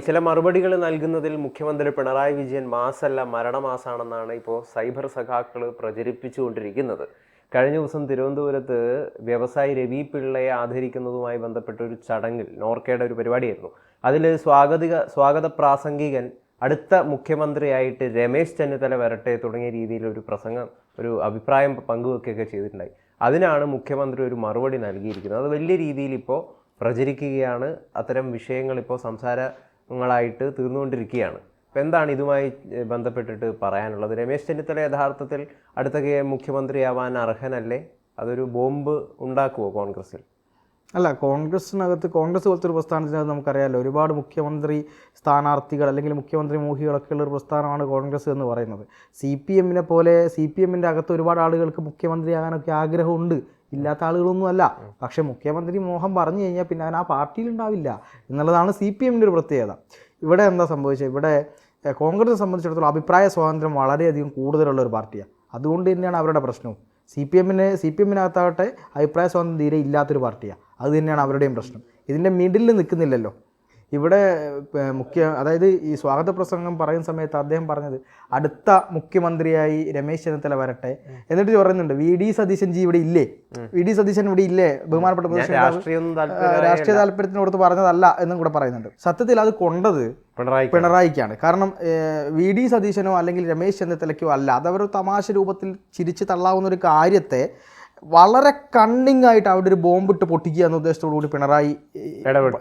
ചില മറുപടികൾ നൽകുന്നതിൽ മുഖ്യമന്ത്രി പിണറായി വിജയൻ മാസല്ല മരണമാസാണെന്നാണ് ഇപ്പോൾ സൈബർ സഖാക്കൾ പ്രചരിപ്പിച്ചുകൊണ്ടിരിക്കുന്നത്. കഴിഞ്ഞ ദിവസം തിരുവനന്തപുരത്ത് വ്യവസായി രവി പിള്ളയെ ആദരിക്കുന്നതുമായി ബന്ധപ്പെട്ട ഒരു ചടങ്ങിൽ നോർക്കയുടെ ഒരു പരിപാടിയായിരുന്നു. അതിൽ സ്വാഗത പ്രാസംഗികൻ അടുത്ത മുഖ്യമന്ത്രിയായിട്ട് രമേശ് ചെന്നിത്തല വരട്ടെ തുടങ്ങിയ രീതിയിൽ ഒരു അഭിപ്രായം പങ്കുവെക്കുകയൊക്കെ ചെയ്തിട്ടുണ്ടായി. അതിനാണ് മുഖ്യമന്ത്രി ഒരു മറുപടി നൽകിയിരിക്കുന്നത്. അത് വലിയ രീതിയിൽ ഇപ്പോൾ പ്രചരിക്കുകയാണ്. അത്തരം വിഷയങ്ങൾ ഇപ്പോൾ സംസാരങ്ങളായിട്ട് തീർന്നുകൊണ്ടിരിക്കുകയാണ്. അപ്പോൾ എന്താണ് ഇതുമായി ബന്ധപ്പെട്ടിട്ട് പറയാനുള്ളത്? രമേശ് ചെന്നിത്തല യഥാർത്ഥത്തിൽ അടുത്ത മുഖ്യമന്ത്രിയാവാൻ അർഹനല്ലേ? അതൊരു ബോംബ് ഉണ്ടാക്കുമോ കോൺഗ്രസിൽ? അല്ല, കോൺഗ്രസ് പോലത്തെ ഒരു പ്രസ്ഥാനത്തിനകത്ത് നമുക്കറിയാമല്ലോ, ഒരുപാട് മുഖ്യമന്ത്രി സ്ഥാനാർത്ഥികൾ അല്ലെങ്കിൽ മുഖ്യമന്ത്രി മോഹികളൊക്കെ ഉള്ളൊരു പ്രസ്ഥാനമാണ് കോൺഗ്രസ് എന്ന് പറയുന്നത്. CPM-നെ പോലെ CPM-ൻ്റെ അകത്ത് ഒരുപാട് ആളുകൾക്ക് മുഖ്യമന്ത്രിയാകാനൊക്കെ ആഗ്രഹമുണ്ട്, ഇല്ലാത്ത ആളുകളൊന്നും അല്ല. പക്ഷേ മുഖ്യമന്ത്രി മോഹം പറഞ്ഞു കഴിഞ്ഞാൽ പിന്നെ അവൻ ആ പാർട്ടിയിൽ ഉണ്ടാവില്ല എന്നുള്ളതാണ് CPM-ൻ്റെ ഒരു പ്രത്യേകത. ഇവിടെ എന്താ സംഭവിച്ചത്? ഇവിടെ കോൺഗ്രസിനെ സംബന്ധിച്ചിടത്തോളം അഭിപ്രായ സ്വാതന്ത്ര്യം വളരെയധികം കൂടുതലുള്ള ഒരു പാർട്ടിയാണ്. അതുകൊണ്ട് തന്നെയാണ് അവരുടെ പ്രശ്നവും. CPM-നകത്താവട്ടെ അഭിപ്രായ സ്വാതന്ത്ര്യം തീരെ ഇല്ലാത്തൊരു പാർട്ടിയാണ്. അത് തന്നെയാണ് അവരുടെയും പ്രശ്നം. ഇതിൻ്റെ മിഡിൽ നിൽക്കുന്നില്ലല്ലോ. ഇവിടെ അതായത് ഈ സ്വാഗത പ്രസംഗം പറയുന്ന സമയത്ത് അദ്ദേഹം പറഞ്ഞത് അടുത്ത മുഖ്യമന്ത്രിയായി രമേശ് ചെന്നിത്തല വരട്ടെ. എന്നിട്ട് പറയുന്നുണ്ട് VD സതീശൻ ഇവിടെ ഇല്ലേ, VD സതീശൻ ഇവിടെ ഇല്ലേ, ബഹുമാനപ്പെട്ട രാഷ്ട്രീയ താല്പര്യത്തിനോടത്ത് പറഞ്ഞതല്ല എന്നും കൂടെ പറയുന്നുണ്ട്. സത്യത്തിൽ അത് കൊണ്ടത് പിണറായിക്കാണ്. കാരണം VD സതീശനോ അല്ലെങ്കിൽ രമേശ് ചെന്നിത്തലയ്ക്കോ അല്ല, അതവർ തമാശ രൂപത്തിൽ ചിരിച്ച് തള്ളാവുന്ന ഒരു കാര്യത്തെ വളരെ കണ്ണിങ് ആയിട്ട് അവിടെ ഒരു ബോംബിട്ട് പൊട്ടിക്കുക എന്ന ഉദ്ദേശത്തോടു കൂടി പിണറായി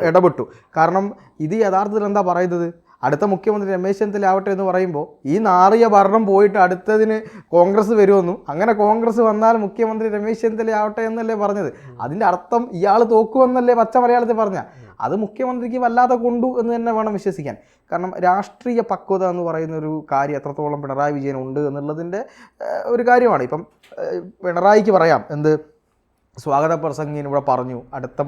ഇടപെട്ടു. കാരണം ഇത് യഥാർത്ഥത്തിൽ എന്താ പറയുന്നത്? അടുത്ത മുഖ്യമന്ത്രി രമേശ് ചെന്നിത്തല ആവട്ടെ എന്ന് പറയുമ്പോൾ ഈ നാറിയ ഭരണം പോയിട്ട് അടുത്തതിന് കോൺഗ്രസ് വരുമെന്നും അങ്ങനെ കോൺഗ്രസ് വന്നാൽ മുഖ്യമന്ത്രി രമേശ് ചെന്നിത്തല ആവട്ടെ എന്നല്ലേ പറഞ്ഞത്. അതിൻ്റെ അർത്ഥം ഇയാൾ തോക്കുമെന്നല്ലേ പച്ച മലയാളത്തിൽ പറഞ്ഞ. അത് മുഖ്യമന്ത്രിക്ക് വല്ലാതെ കൊണ്ടു എന്ന് തന്നെ വേണം വിശ്വസിക്കാൻ. കാരണം രാഷ്ട്രീയ പക്വത എന്ന് പറയുന്ന ഒരു കാര്യം എത്രത്തോളം പിണറായി വിജയൻ ഉണ്ട് എന്നുള്ളതിൻ്റെ ഒരു കാര്യമാണ്. ഇപ്പം പിണറായിക്ക് പറയാം എന്ത്, സ്വാഗത പ്രസംഗിന് ഇവിടെ പറഞ്ഞു അടുത്ത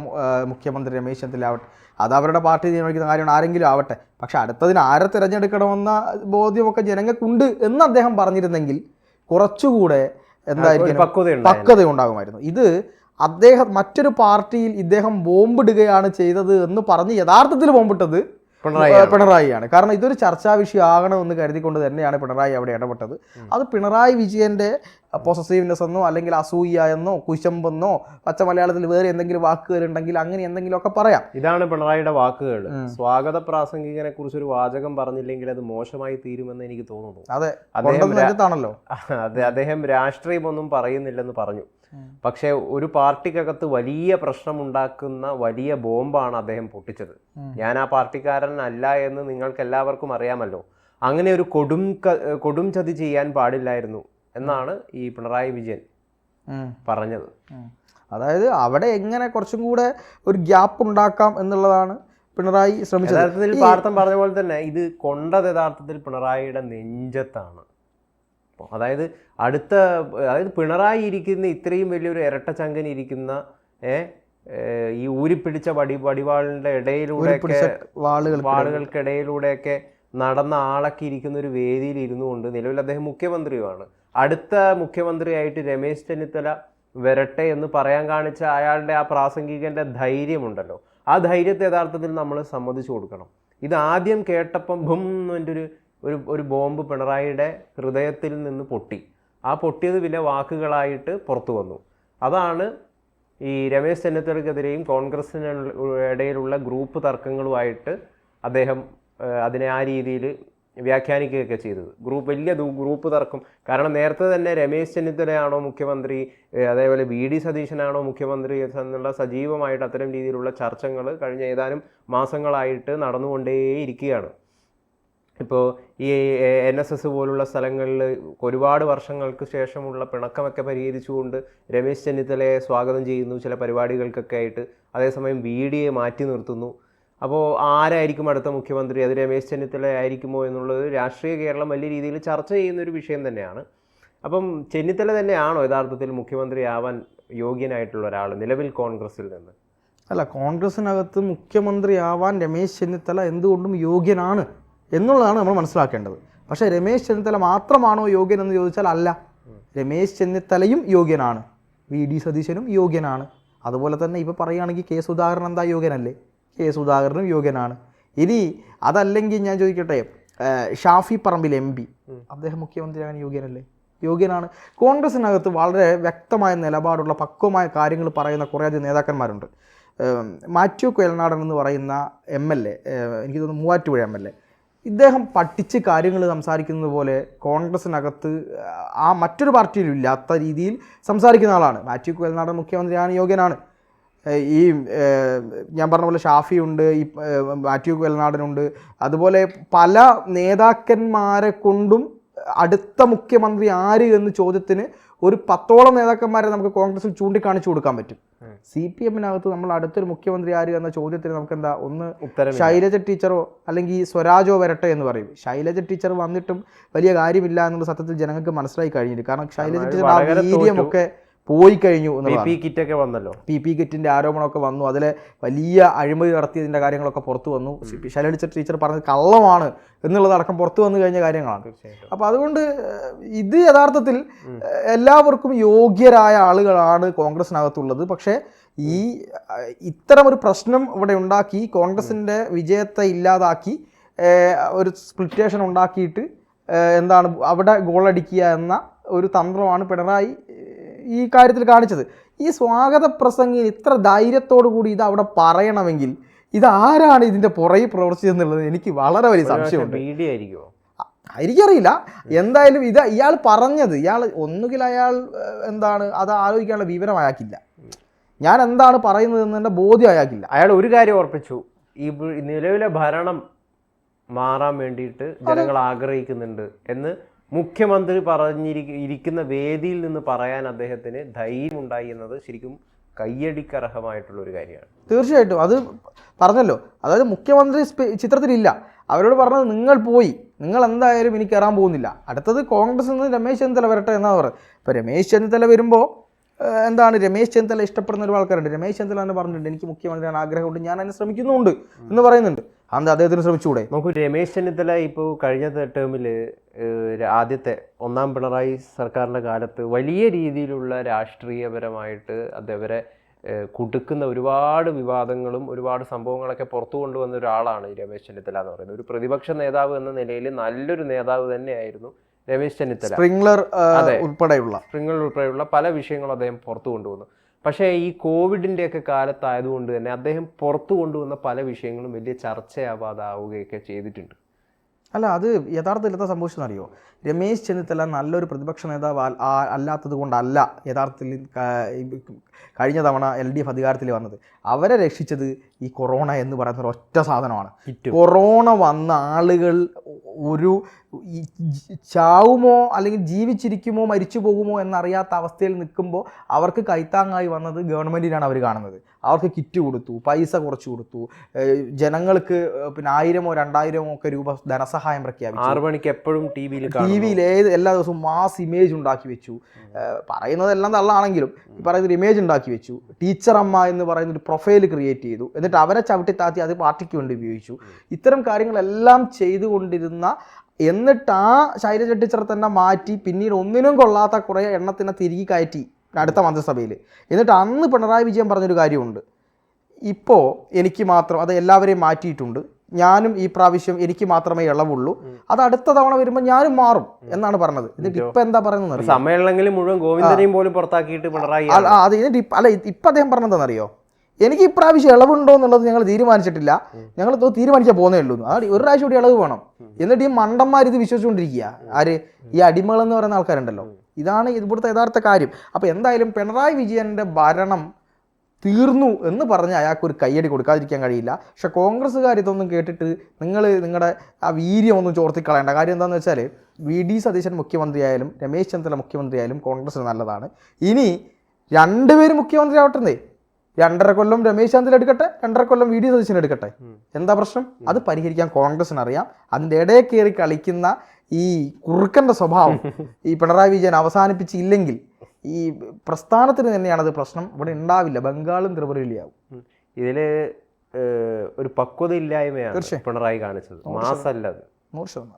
മുഖ്യമന്ത്രി രമേശ് ചെന്നിത്തല ആവട്ടെ, അത് അവരുടെ പാർട്ടി തീരുമാനിക്കുന്ന കാര്യമാണ്, ആരെങ്കിലും ആവട്ടെ. പക്ഷെ അടുത്തതിന് ആരെ തിരഞ്ഞെടുക്കണമെന്ന ബോധ്യമൊക്കെ ജനങ്ങൾക്കുണ്ട് എന്ന് അദ്ദേഹം പറഞ്ഞിരുന്നെങ്കിൽ കുറച്ചുകൂടെ എന്തായിരിക്കും പക്വത ഉണ്ടാകുമായിരുന്നു. ഇത് അദ്ദേഹം മറ്റൊരു പാർട്ടിയിൽ ഇദ്ദേഹം ബോംബിടുകയാണ് ചെയ്തത് എന്ന് പറഞ്ഞ് യഥാർത്ഥത്തിൽ ബോംബിട്ടത് പിണറായിയാണ്. കാരണം ഇതൊരു ചർച്ചാ വിഷയമാകണമെന്ന് കരുതിക്കൊണ്ട് തന്നെയാണ് പിണറായി അവിടെ ഇടപെട്ടത്. അത് പിണറായി വിജയൻ്റെ പൊസസീവ്നെസ് എന്നോ അല്ലെങ്കിൽ അസൂയ എന്നോ കുശമ്പെന്നോ പച്ച മലയാളത്തിൽ വേറെ എന്തെങ്കിലും വാക്കുകൾ ഉണ്ടെങ്കിൽ അങ്ങനെ എന്തെങ്കിലുമൊക്കെ പറയാം. ഇതാണ് പിണറായിയുടെ വാക്കുകൾ. സ്വാഗത പ്രാസംഗികനെ കുറിച്ച് ഒരു വാചകം പറഞ്ഞില്ലെങ്കിൽ അത് മോശമായി തീരുമെന്ന് എനിക്ക് തോന്നുന്നു. അതെ, അദ്ദേഹം രാഷ്ട്രീയമൊന്നും പറയുന്നില്ലെന്ന് പറഞ്ഞു. പക്ഷെ ഒരു പാർട്ടിക്കകത്ത് വലിയ പ്രശ്നമുണ്ടാക്കുന്ന വലിയ ബോംബാണ് അദ്ദേഹം പൊട്ടിച്ചത്. ഞാൻ ആ പാർട്ടിക്കാരനല്ല എന്ന് നിങ്ങൾക്ക് എല്ലാവർക്കും അറിയാമല്ലോ. അങ്ങനെ ഒരു കൊടും ചതി ചെയ്യാൻ പാടില്ലായിരുന്നു എന്നാണ് ഈ പിണറായി വിജയൻ പറഞ്ഞത്. അതായത് അവിടെ എങ്ങനെ കുറച്ചും കൂടെ ഒരു ഗ്യാപ്പ് ഉണ്ടാക്കാം എന്നുള്ളതാണ് പിണറായി ശ്രമിച്ചത്. യഥാർത്ഥത്തിൽ പാർത്ഥൻ പറഞ്ഞ പോലെ തന്നെ ഇത് കൊണ്ടത് യഥാർത്ഥത്തിൽ പിണറായിയുടെ നെഞ്ചത്താണ്. അതായത് പിണറായി ഇരിക്കുന്ന ഇത്രയും വലിയൊരു ഇരട്ടച്ചങ്കൻ ഇരിക്കുന്ന ഈ ഊരിപ്പിടിച്ച വടിവാളിൻ്റെ വാളുകൾക്കിടയിലൂടെയൊക്കെ നടന്ന ആളൊക്കെ ഇരിക്കുന്ന ഒരു വേദിയിൽ ഇരുന്നു കൊണ്ട് നിലവിൽ അദ്ദേഹം മുഖ്യമന്ത്രിയുമാണ്. അടുത്ത മുഖ്യമന്ത്രിയായിട്ട് രമേശ് ചെന്നിത്തല വരട്ടെ എന്ന് പറയാൻ കാണിച്ച അയാളുടെ ആ പ്രാസംഗികന്റെ ധൈര്യമുണ്ടല്ലോ, ആ ധൈര്യത്തെ യഥാർത്ഥത്തിൽ നമ്മൾ സമ്മതിച്ചു കൊടുക്കണം. ഇത് ആദ്യം കേട്ടപ്പം ഭും എന്നൊരു ഒരു ബോംബ് പിണറായിയുടെ ഹൃദയത്തിൽ നിന്ന് പൊട്ടി. ആ പൊട്ടിയത് പിന്നെ വാക്കുകളായിട്ട് പുറത്തു വന്നു. അതാണ് ഈ രമേശ് ചെന്നിത്തലയ്ക്കെതിരെയും കോൺഗ്രസിന് ഇടയിലുള്ള ഗ്രൂപ്പ് തർക്കങ്ങളുമായിട്ട് അദ്ദേഹം അതിനെ ആ രീതിയിൽ വ്യാഖ്യാനിക്കുകയൊക്കെ ചെയ്തത്. വലിയ ഗ്രൂപ്പ് തർക്കം. കാരണം നേരത്തെ തന്നെ രമേശ് ചെന്നിത്തലയാണോ മുഖ്യമന്ത്രി, അതേപോലെ VD സതീശനാണോ മുഖ്യമന്ത്രി എന്നുള്ള സജീവമായിട്ട് അത്തരം രീതിയിലുള്ള ചർച്ചകൾ കഴിഞ്ഞ ഏതാനും മാസങ്ങളായിട്ട് നടന്നുകൊണ്ടേയിരിക്കുകയാണ്. ഇപ്പോൾ ഈ NSS പോലുള്ള സ്ഥലങ്ങളിൽ ഒരുപാട് വർഷങ്ങൾക്ക് ശേഷമുള്ള പിണക്കമൊക്കെ പരിഹരിച്ചുകൊണ്ട് രമേശ് ചെന്നിത്തലയെ സ്വാഗതം ചെയ്യുന്നു ചില പരിപാടികൾക്കൊക്കെ ആയിട്ട്. അതേസമയം VDയെ മാറ്റി നിർത്തുന്നു. അപ്പോൾ ആരായിരിക്കും അടുത്ത മുഖ്യമന്ത്രി, അത് രമേശ് ചെന്നിത്തല ആയിരിക്കുമോ എന്നുള്ളത് രാഷ്ട്രീയ കേരളം വലിയ രീതിയിൽ ചർച്ച ചെയ്യുന്നൊരു വിഷയം തന്നെയാണ്. അപ്പം ചെന്നിത്തല തന്നെയാണോ യഥാർത്ഥത്തിൽ മുഖ്യമന്ത്രിയാവാൻ യോഗ്യനായിട്ടുള്ള ഒരാൾ നിലവിൽ കോൺഗ്രസിൽ നിന്ന്? അല്ല, കോൺഗ്രസിനകത്ത് മുഖ്യമന്ത്രിയാവാൻ രമേശ് ചെന്നിത്തല എന്തുകൊണ്ടും യോഗ്യനാണ് എന്നുള്ളതാണ് നമ്മൾ മനസ്സിലാക്കേണ്ടത്. പക്ഷേ രമേശ് ചെന്നിത്തല മാത്രമാണോ യോഗ്യൻ എന്ന് ചോദിച്ചാൽ അല്ല. രമേശ് ചെന്നിത്തലയും യോഗ്യനാണ്, VD സതീശനും യോഗ്യനാണ്. അതുപോലെ തന്നെ ഇപ്പോൾ പറയുകയാണെങ്കിൽ K സുധാകരൻ എന്താ യോഗ്യനല്ലേ? K സുധാകരനും യോഗ്യനാണ്. ഇനി അതല്ലെങ്കിൽ ഞാൻ ചോദിക്കട്ടെ, ഷാഫി പറമ്പിൽ MP അദ്ദേഹം മുഖ്യമന്ത്രിയാകാൻ യോഗ്യനല്ലേ? യോഗ്യനാണ്. കോൺഗ്രസിനകത്ത് വളരെ വ്യക്തമായ നിലപാടുള്ള പക്വമായ കാര്യങ്ങൾ പറയുന്ന കുറേയധികം നേതാക്കന്മാരുണ്ട്. മാത്യു കുഴൽനാടൻ എന്ന് പറയുന്ന MLA, എനിക്ക് തോന്നുന്നു മൂവാറ്റുപുഴ MLA, ഇദ്ദേഹം പഠിച്ച് കാര്യങ്ങൾ സംസാരിക്കുന്നത് പോലെ കോൺഗ്രസിനകത്ത് ആ മറ്റൊരു പാർട്ടിയിലും ഇല്ലാത്ത രീതിയിൽ സംസാരിക്കുന്ന ആളാണ്. മാത്യു കുഴൽനാടൻ മുഖ്യമന്ത്രിയാണ്, യോഗ്യനാണ്. ഈ ഞാൻ പറഞ്ഞ പോലെ ഷാഫിയുണ്ട്, ഈ മാത്യു കുഴൽനാടനുണ്ട്, അതുപോലെ പല നേതാക്കന്മാരെ കൊണ്ടും അടുത്ത മുഖ്യമന്ത്രി ആര് എന്ന ചോദ്യത്തിന് ഒരു 10ഓളം നേതാക്കന്മാരെ നമുക്ക് കോൺഗ്രസിൽ ചൂണ്ടിക്കാണിച്ചു കൊടുക്കാൻ പറ്റും. CPM-നകത്ത് നമ്മൾ അടുത്തൊരു മുഖ്യമന്ത്രി ആര് എന്ന ചോദ്യത്തിന് നമുക്ക് എന്താ, ഒന്ന് ശൈലജ ടീച്ചറോ അല്ലെങ്കിൽ സ്വരാജോ വരട്ടെ എന്ന് പറയും. ശൈലജ ടീച്ചർ വന്നിട്ടും വലിയ കാര്യമില്ല എന്നുള്ള സത്യത്തിൽ ജനങ്ങൾക്ക് മനസ്സിലായി കഴിഞ്ഞിട്ട്. കാരണം ശൈലജ ടീച്ചർ ആ വീര്യമൊക്കെ പോയി കഴിഞ്ഞു എന്നുള്ളതാണ്. PP കിറ്റിന്റെ ആരോപണമൊക്കെ വന്നു, അതിലെ വലിയ അഴിമതി നടത്തിയതിന്റെ കാര്യങ്ങളൊക്കെ പുറത്തു വന്നു. ശൈലജ ടീച്ചർ പറഞ്ഞത് കള്ളമാണ് എന്നുള്ളതടക്കം പുറത്തു വന്നു കഴിഞ്ഞ കാര്യങ്ങളാണ്. അപ്പോൾ അതുകൊണ്ട് ഇത് യഥാർത്ഥത്തിൽ എല്ലാവർക്കും യോഗ്യരായ ആളുകളാണ് കോൺഗ്രസിനകത്തുള്ളത്. പക്ഷേ ഈ ഇത്തരമൊരു പ്രശ്നം ഇവിടെ ഉണ്ടാക്കി കോൺഗ്രസിൻ്റെ വിജയത്തെ ഇല്ലാതാക്കി ഒരു സ്പ്ലിറ്റേഷൻ ഉണ്ടാക്കിയിട്ട് എന്താണ് അവിടെ ഗോളടിക്കുക എന്ന ഒരു തന്ത്രമാണ് പിണറായി ഈ കാര്യത്തിൽ കാണിച്ചത്. ഈ സ്വാഗത പ്രസംഗി ഇത്ര ധൈര്യത്തോടു കൂടി ഇത് അവിടെ പറയണമെങ്കിൽ ഇതാരാണ് ഇതിൻ്റെ പുറകിൽ പ്രവർത്തിച്ചതെന്നുള്ളത് എനിക്ക് വളരെ വലിയ സംശയമുണ്ട്. എനിക്കറിയില്ല. എന്തായാലും ഇയാൾ പറഞ്ഞത്, ഒന്നുകിൽ അയാൾ എന്താണ് അത് ആലോചിക്കാനുള്ള വിവരം അയാൾക്കില്ല, ഞാൻ എന്താണ് പറയുന്നത് എന്നതിൻ്റെ ബോധ്യം അയാൾക്കില്ല. അയാൾ ഒരു കാര്യം ഓർപ്പിച്ചു, ഈ നിലവിലെ ഭരണം മാറാൻ വേണ്ടിയിട്ട് ജനങ്ങൾ ആഗ്രഹിക്കുന്നുണ്ട് എന്ന് മുഖ്യമന്ത്രി ഇരിക്കുന്ന വേദിയിൽ നിന്ന് പറയാൻ അദ്ദേഹത്തിന് ധൈര്യം ഉണ്ടായി എന്നത് ശരിക്കും കയ്യടിക്കർഹമായിട്ടുള്ള ഒരു കാര്യമാണ്. തീർച്ചയായിട്ടും അത് പറഞ്ഞല്ലോ. അതായത് മുഖ്യമന്ത്രി ചിത്രത്തിലില്ല. അവരോട് പറഞ്ഞത് നിങ്ങൾ പോയി, നിങ്ങൾ എന്തായാലും ഇനി കയറാൻ പോകുന്നില്ല, അടുത്തത് കോൺഗ്രസിൽ നിന്ന് രമേശ് ചെന്നിത്തല വരട്ടെ എന്നാണ് പറയുന്നത്. ഇപ്പോൾ രമേശ് ചെന്നിത്തല വരുമ്പോൾ എന്താണ്, രമേശ് ചെന്നിത്തല ഇഷ്ടപ്പെടുന്ന ഒരു ആൾക്കാരുണ്ട്. രമേശ് ചെന്നിത്തല തന്നെ പറഞ്ഞിട്ടുണ്ട് എനിക്ക് മുഖ്യമന്ത്രിയാണ് ആഗ്രഹമുണ്ട്, ഞാൻ അതിന് ശ്രമിക്കുന്നുണ്ട് എന്ന് പറയുന്നുണ്ട്. അന്ന് അദ്ദേഹത്തിന് ശ്രമിച്ചുകൂടെ? നമുക്ക് രമേശ് ചെന്നിത്തല ഇപ്പോൾ കഴിഞ്ഞ ടേമിൽ ആദ്യത്തെ 1ാം പിണറായി സർക്കാരിൻ്റെ കാലത്ത് വലിയ രീതിയിലുള്ള രാഷ്ട്രീയപരമായിട്ട് അദ്ദേഹവരെ കുടുക്കുന്ന ഒരുപാട് വിവാദങ്ങളും ഒരുപാട് സംഭവങ്ങളൊക്കെ പുറത്തു കൊണ്ടുവന്ന ഒരാളാണ് ഈ രമേശ് ചെന്നിത്തല എന്ന് പറയുന്നത്. ഒരു പ്രതിപക്ഷ നേതാവ് എന്ന നിലയിൽ നല്ലൊരു നേതാവ് തന്നെയായിരുന്നു രമേശ് ചെന്നിത്തല. സ്പ്രിംഗ്ലർ ഉൾപ്പെടെയുള്ള പല വിഷയങ്ങളും അദ്ദേഹം പുറത്തു കൊണ്ടുവന്നു. പക്ഷേ ഈ കോവിഡിൻ്റെയൊക്കെ കാലത്തായതുകൊണ്ട് തന്നെ അദ്ദേഹം പുറത്തു കൊണ്ടുവന്ന പല വിഷയങ്ങളും വലിയ ചർച്ചയാവാതാവുകയൊക്കെ ചെയ്തിട്ടുണ്ട്. അല്ല, അത് യഥാർത്ഥത്തിൽ എന്താ സംഭവിച്ചതെന്നറിയോ? രമേശ് ചെന്നിത്തല നല്ലൊരു പ്രതിപക്ഷ നേതാവ് അല്ലാത്തത് കൊണ്ടല്ല യഥാർത്ഥത്തിൽ കഴിഞ്ഞ തവണ LDF അധികാരത്തിൽ വന്നത്. അവരെ രക്ഷിച്ചത് ഈ കൊറോണ എന്ന് പറയുന്ന ഒരു ഒറ്റ സാധനമാണ്. കൊറോണ വന്ന ആളുകൾ ഒരു ചാവുമോ അല്ലെങ്കിൽ ജീവിച്ചിരിക്കുമോ മരിച്ചു പോകുമോ എന്നറിയാത്ത അവസ്ഥയിൽ നിൽക്കുമ്പോൾ അവർക്ക് കൈത്താങ്ങായി വന്നത് ഗവൺമെൻറ്റിനാണ് അവർ കാണുന്നത്. അവർക്ക് കിറ്റ് കൊടുത്തു, പൈസ കുറച്ച് കൊടുത്തു, ജനങ്ങൾക്ക് പിന്നെ 1000-ഓ 2000-ഓ ഒക്കെ രൂപ ധനസഹായം പ്രഖ്യാപിച്ചു. 6 മണിക്ക് എപ്പോഴും ടി വിയിൽ എല്ലാ ദിവസവും മാസ് ഇമേജ് ഉണ്ടാക്കി വെച്ചു. പറയുന്നതെല്ലാം തള്ളാണെങ്കിലും ഈ പറയുന്നൊരു ഇമേജ് ഉണ്ടാക്കി വെച്ചു. ടീച്ചർ അമ്മ എന്ന് പറയുന്നൊരു പ്രൊഫൈൽ ക്രിയേറ്റ് ചെയ്തു. എന്നിട്ട് അവരെ ചവിട്ടിത്താത്തി അത് പാർട്ടിക്ക് വേണ്ടി ഉപയോഗിച്ചു. ഇത്തരം കാര്യങ്ങളെല്ലാം ചെയ്തുകൊണ്ടിരുന്ന, എന്നിട്ട് ആ ശൈലജ ടീച്ചറെ തന്നെ മാറ്റി പിന്നീട് ഒന്നിനും കൊള്ളാത്ത കുറേ എണ്ണത്തിനെ തിരികെ കയറ്റി അടുത്ത മന്ത്രിസഭയിൽ. എന്നിട്ട് അന്ന് പിണറായി വിജയൻ പറഞ്ഞൊരു കാര്യമുണ്ട്, ഇപ്പോൾ എനിക്ക് മാത്രം, അത് എല്ലാവരെയും മാറ്റിയിട്ടുണ്ട്, ഞാനും ഈ പ്രാവശ്യം എനിക്ക് മാത്രമേ ഇളവുള്ളൂ, അത് അടുത്ത തവണ വരുമ്പോൾ ഞാനും മാറും എന്നാണ് പറഞ്ഞത്. എന്നിട്ട് ഇപ്പം എന്താ പറയുന്നത്? സമ്മേളനങ്ങളിൽ മുഴുവൻ ഗോവിന്ദനെയും പോലും പുറത്താക്കിയിട്ട് പിണറായി അത് എന്നിട്ട് ഇപ്പം അദ്ദേഹം പറഞ്ഞതെന്നറിയോ? എനിക്ക് ഇപ്രാവശ്യം ഇളവുണ്ടോ എന്നുള്ളത് ഞങ്ങൾ തീരുമാനിച്ചിട്ടില്ല, ഞങ്ങൾ തീരുമാനിക്കാൻ പോകുന്നേ ഉള്ളൂ. ആ ഒരു പ്രാവശ്യം കൂടി ഇളവ് വേണം. എന്നിട്ട് ഈ മണ്ടന്മാർ ഇത് വിശ്വസിച്ചുകൊണ്ടിരിക്കുക. ആര്? ഈ അടിമകൾ എന്ന് പറയുന്ന ആൾക്കാരുണ്ടല്ലോ. ഇതാണ് ഇവിടുത്തെ യഥാർത്ഥ കാര്യം. അപ്പോൾ എന്തായാലും പിണറായി വിജയൻ്റെ ഭരണം തീർന്നു എന്ന് പറഞ്ഞ് അയാൾക്കൊരു കയ്യടി കൊടുക്കാതിരിക്കാൻ കഴിയില്ല. പക്ഷെ കോൺഗ്രസ്സുകാർ ഇതൊന്നും കേട്ടിട്ട് നിങ്ങളുടെ ആ വീര്യമൊന്നും ചോർത്തിക്കളയേണ്ട. കാര്യം എന്താണെന്ന് വെച്ചാൽ VD സതീശൻ മുഖ്യമന്ത്രിയായാലും രമേശ് ചെന്നിത്തല മുഖ്യമന്ത്രിയായാലും കോൺഗ്രസ്സിന് നല്ലതാണ്. ഇനി രണ്ടുപേരും മുഖ്യമന്ത്രി ആവട്ടെ. 2.5 കൊല്ലം രമേശ് ചെന്നിത്തല എടുക്കട്ടെ, 2.5 കൊല്ലം VD സതീശൻ എടുക്കട്ടെ. എന്താ പ്രശ്നം? അത് പരിഹരിക്കാൻ കോൺഗ്രസ്സിന് അറിയാം. അതിൻ്റെ ഇടയിൽ കയറി കളിക്കുന്ന ഈ കുറുക്കൻ്റെ സ്വഭാവം ഈ പിണറായി വിജയൻ അവസാനിപ്പിച്ചില്ലെങ്കിൽ ഈ പ്രസ്ഥാനത്തിന് തന്നെയാണത് പ്രശ്നം. ഇവിടെ ഉണ്ടാവില്ല, ബംഗാളും ത്രിപുരയിലാവും. ഇതിൽ ഒരു പക്വത ഇല്ലായ്മയാണ് പിണറായി കാണിച്ചത്, മാസല്ല അത് 100%.